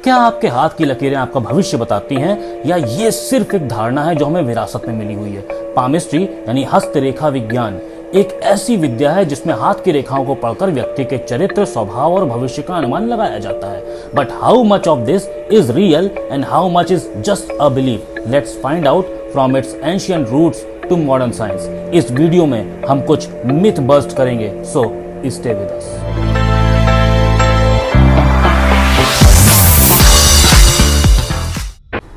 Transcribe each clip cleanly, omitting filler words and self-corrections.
क्या आपके हाथ की लकीरें आपका भविष्य बताती हैं या ये सिर्फ एक धारणा है जो हमें विरासत में मिली हुई है? पामिस्ट्री यानी हस्तरेखा विज्ञान एक ऐसी विद्या है जिसमें हाथ की रेखाओं को पढ़कर व्यक्ति के चरित्र, स्वभाव और भविष्य का अनुमान लगाया जाता है। But how much of this is real and how much is just a belief? Let's find out from its ancient roots to modern science. इस वीडियो में हम कुछ मिथ बस्ट करेंगे, so stay with us.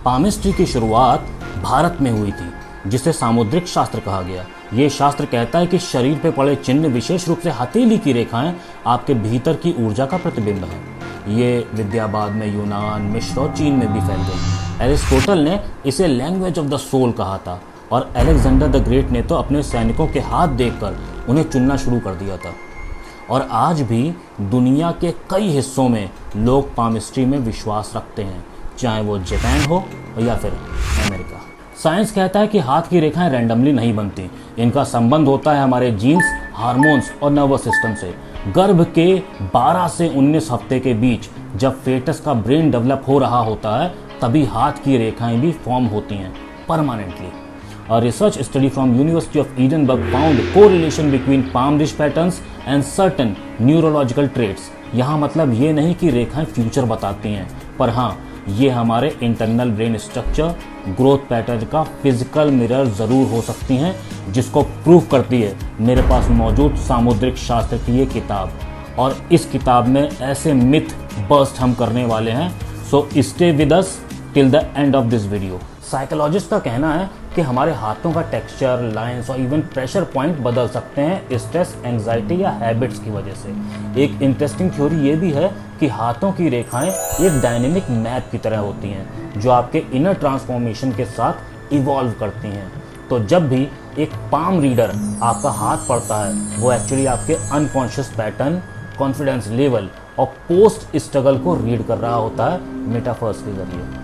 Palmistry की शुरुआत भारत में हुई थी, जिसे सामुद्रिक शास्त्र कहा गया। ये शास्त्र कहता है कि शरीर पे पड़े चिन्ह, विशेष रूप से हथेली की रेखाएं, आपके भीतर की ऊर्जा का प्रतिबिंब है। ये विद्या बाद में यूनान, मिस्र और चीन में भी फैल गई। एरिस्टोटल ने इसे लैंग्वेज ऑफ द सोल कहा था और अलेक्जेंडर द ग्रेट ने तो अपने सैनिकों के हाथ देखकर उन्हें चुनना शुरू कर दिया था। और आज भी दुनिया के कई हिस्सों में लोग पामिस्ट्री में विश्वास रखते हैं, चाहे वो जापान हो या फिर अमेरिका। साइंस कहता है कि हाथ की रेखाएं रैंडमली नहीं बनती। इनका संबंध होता है हमारे जीन्स, हार्मोन्स और नर्वस सिस्टम से। गर्भ के 12 से 19 हफ्ते के बीच जब फेटस का ब्रेन डेवलप हो रहा होता है, तभी हाथ की रेखाएं भी फॉर्म होती हैं permanently. A research study from University of Edinburgh found correlation between palm wrist patterns and certain neurological traits। यहाँ मतलब ये नहीं कि रेखाएं फ्यूचर बताती हैं, पर हाँ, ये हमारे internal brain structure, growth pattern का फिजिकल मिरर ज़रूर हो सकती हैं, जिसको प्रूफ करती है मेरे पास मौजूद सामुद्रिक शास्त्र की ये किताब। और इस किताब में ऐसे मिथ बस्ट हम करने वाले हैं, सो stay with us till the end of this video. Psychologist का कहना है कि हमारे हाथों का टेक्सचर, लाइंस और इवन प्रेशर पॉइंट बदल सकते हैं स्ट्रेस, एंजाइटी या हैबिट्स की वजह से। एक इंटरेस्टिंग थ्योरी ये भी है कि हाथों की रेखाएं एक डायनेमिक मैप की तरह होती हैं, जो आपके इनर ट्रांसफॉर्मेशन के साथ इवॉल्व करती हैं। तो जब भी एक पाम रीडर आपका हाथ पढ़ता है, वो एक्चुअली आपके अनकॉन्शियस पैटर्न, कॉन्फिडेंस लेवल और पोस्ट स्ट्रगल को रीड कर रहा होता है मेटाफर्स के जरिए।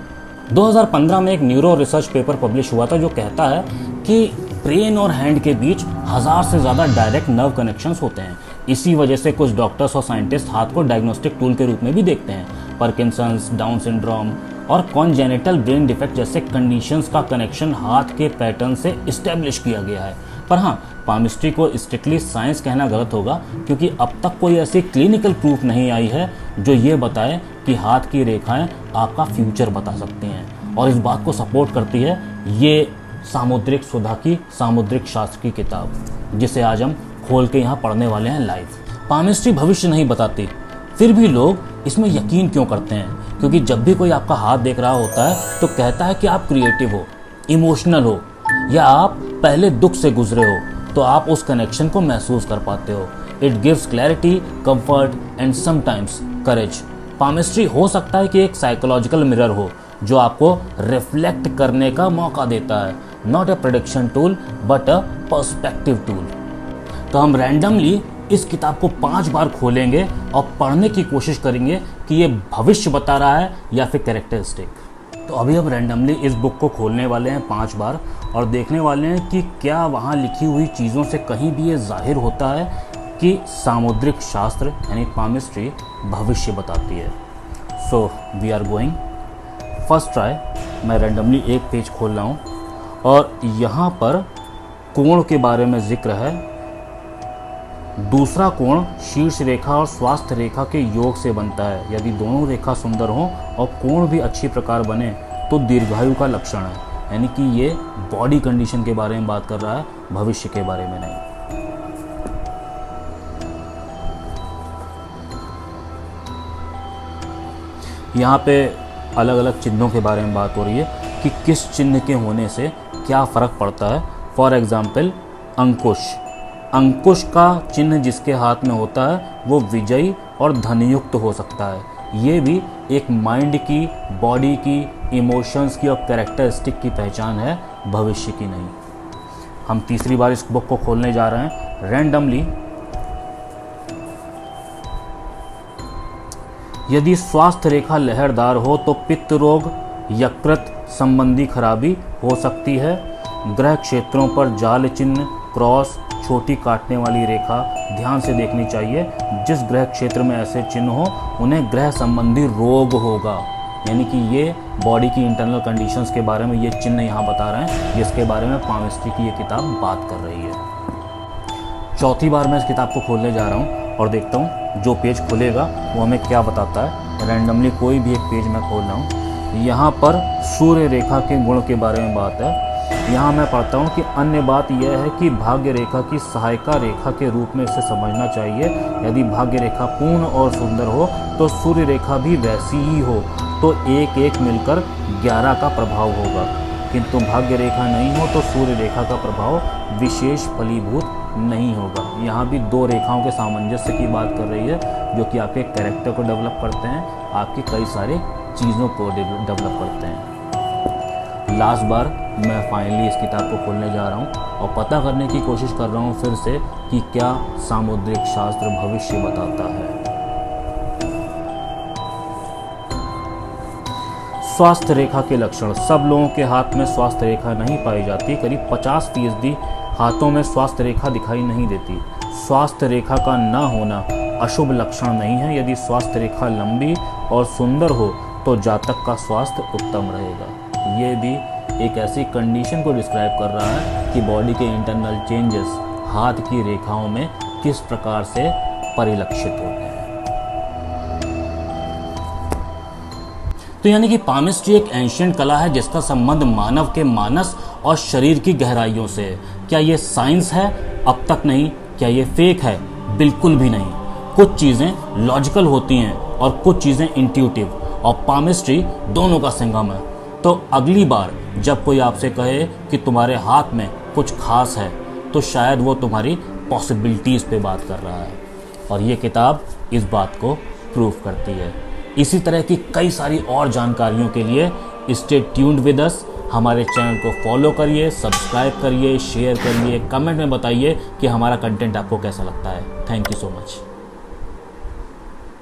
2015 में एक न्यूरो रिसर्च पेपर पब्लिश हुआ था जो कहता है कि ब्रेन और हैंड के बीच 1000 से ज़्यादा डायरेक्ट नर्व कनेक्शंस होते हैं। इसी वजह से कुछ डॉक्टर्स और साइंटिस्ट हाथ को डायग्नोस्टिक टूल के रूप में भी देखते हैं। पार्किंसंस, डाउन सिंड्रोम और कॉन्जेनिटल ब्रेन डिफेक्ट जैसे कंडीशंस का कनेक्शन हाथ के पैटर्न से इस्टेब्लिश किया गया है। पर हाँ, पामिस्ट्री को स्ट्रिक्टली साइंस कहना गलत होगा, क्योंकि अब तक कोई ऐसी क्लिनिकल प्रूफ नहीं आई है जो ये बताए कि हाथ की रेखाएं आपका फ्यूचर बता सकती हैं। और इस बात को सपोर्ट करती है ये सामुद्रिक सुधा की सामुद्रिक शास्त्र की किताब, जिसे आज हम खोल के यहाँ पढ़ने वाले हैं लाइव। पामिस्ट्री भविष्य नहीं बताती, फिर भी लोग इसमें यकीन क्यों करते हैं? क्योंकि जब भी कोई आपका हाथ देख रहा होता है तो कहता है कि आप क्रिएटिव हो, इमोशनल हो, या आप पहले दुख से गुजरे हो, तो आप उस कनेक्शन को महसूस कर पाते हो। It gives clarity, comfort and sometimes courage. Palmistry हो सकता है कि एक साइकोलॉजिकल मिरर हो जो आपको रिफ्लेक्ट करने का मौका देता है। Not a prediction tool but a perspective tool. तो हम रैंडमली इस किताब को 5 बार खोलेंगे और पढ़ने की कोशिश करेंगे कि ये भविष्य बता रहा है या फिर कैरेक्टरिस्टिक। तो अभी हम रैंडमली इस बुक को खोलने वाले हैं 5 बार और देखने वाले हैं कि क्या वहाँ लिखी हुई चीज़ों से कहीं भी ये जाहिर होता है कि सामुद्रिक शास्त्र यानी पामिस्ट्री भविष्य बताती है। So we are going. First try. मैं रैंडमली एक पेज खोल रहा हूँ और यहाँ पर कोण के बारे में जिक्र है। दूसरा कोण शीर्ष रेखा और स्वास्थ्य रेखा के योग से बनता है। यदि दोनों रेखा सुंदर हों और कोण भी अच्छी प्रकार बने तो दीर्घायु का लक्षण है। यानी कि ये बॉडी कंडीशन के बारे में बात कर रहा है, भविष्य के बारे में नहीं। यहाँ पे अलग अलग चिन्हों के बारे में बात हो रही है कि किस चिन्ह के होने से क्या फ़र्क पड़ता है। फॉर एग्जाम्पल, अंकुश। अंकुश का चिन्ह जिसके हाथ में होता है वो विजयी और धनयुक्त हो सकता है। ये भी एक माइंड की, बॉडी की, इमोशंस की और कैरेक्टरिस्टिक की पहचान है, भविष्य की नहीं। हम तीसरी बार इस बुक को खोलने जा रहे हैं रैंडमली। यदि स्वास्थ्य रेखा लहरदार हो तो पित्त रोग, यकृत संबंधी खराबी हो सकती है। ग्रह क्षेत्रों पर जाल चिन्ह, क्रॉस, छोटी काटने वाली रेखा ध्यान से देखनी चाहिए। जिस ग्रह क्षेत्र में ऐसे चिन्ह हो उन्हें ग्रह संबंधी रोग होगा। यानी कि ये बॉडी की इंटरनल कंडीशंस के बारे में ये चिन्ह यहाँ बता रहे हैं, जिसके बारे में पामिस्ट्री की ये किताब बात कर रही है। चौथी बार मैं इस किताब को खोलने जा रहा हूँ और देखता हूँ जो पेज खुलेगा वो हमें क्या बताता है। रैंडमली कोई भी एक पेज मैं खोल रहा हूँ। यहाँ पर सूर्य रेखा के गुण के बारे में बात है। यहाँ मैं पढ़ता हूँ कि अन्य बात यह है कि भाग्य रेखा की सहायिका रेखा के रूप में इसे समझना चाहिए। यदि भाग्य रेखा पूर्ण और सुंदर हो तो सूर्य रेखा भी वैसी ही हो तो एक एक मिलकर 11 का प्रभाव होगा, किंतु भाग्य रेखा नहीं हो तो सूर्य रेखा का प्रभाव विशेष फलीभूत नहीं होगा। यहाँ भी दो रेखाओं के सामंजस्य की बात कर रही है, जो कि आपके कैरेक्टर को डेवलप करते हैं, आपकी कई सारे चीज़ों को डेवलप करते हैं। लास्ट बार मैं फाइनली इस किताब को खोलने जा रहा हूँ और पता करने की कोशिश कर रहा हूँ फिर से कि क्या सामुद्रिक शास्त्र भविष्य बताता है। स्वास्थ्य रेखा के लक्षण। सब लोगों के हाथ में स्वास्थ्य रेखा नहीं पाई जाती। करीब 50% हाथों में स्वास्थ्य रेखा दिखाई नहीं देती। स्वास्थ्य रेखा का न होना अशुभ लक्षण नहीं है। यदि स्वास्थ्य रेखा लंबी और सुंदर हो तो जातक का स्वास्थ्य उत्तम रहेगा। ये भी एक ऐसी कंडीशन को डिस्क्राइब कर रहा है कि बॉडी के इंटरनल चेंजेस हाथ की रेखाओं में किस प्रकार से परिलक्षित होते हैं। तो यानी कि पामिस्ट्री एक एंशिएंट कला है जिसका संबंध मानव के मानस और शरीर की गहराइयों से है। क्या ये साइंस है? अब तक नहीं। क्या ये फेक है? बिल्कुल भी नहीं। कुछ चीज़ें लॉजिकल होती हैं और कुछ चीज़ें इंट्यूटिव, और पामिस्ट्री दोनों का संगम है। तो अगली बार जब कोई आपसे कहे कि तुम्हारे हाथ में कुछ खास है तो शायद वो तुम्हारी पॉसिबिलिटीज़ पे बात कर रहा है, और ये किताब इस बात को प्रूव करती है। इसी तरह की कई सारी और जानकारियों के लिए स्टे ट्यून्ड विद अस। हमारे चैनल को फॉलो करिए, सब्सक्राइब करिए, शेयर करिए, कमेंट में बताइए कि हमारा कंटेंट आपको कैसा लगता है। Thank you so much.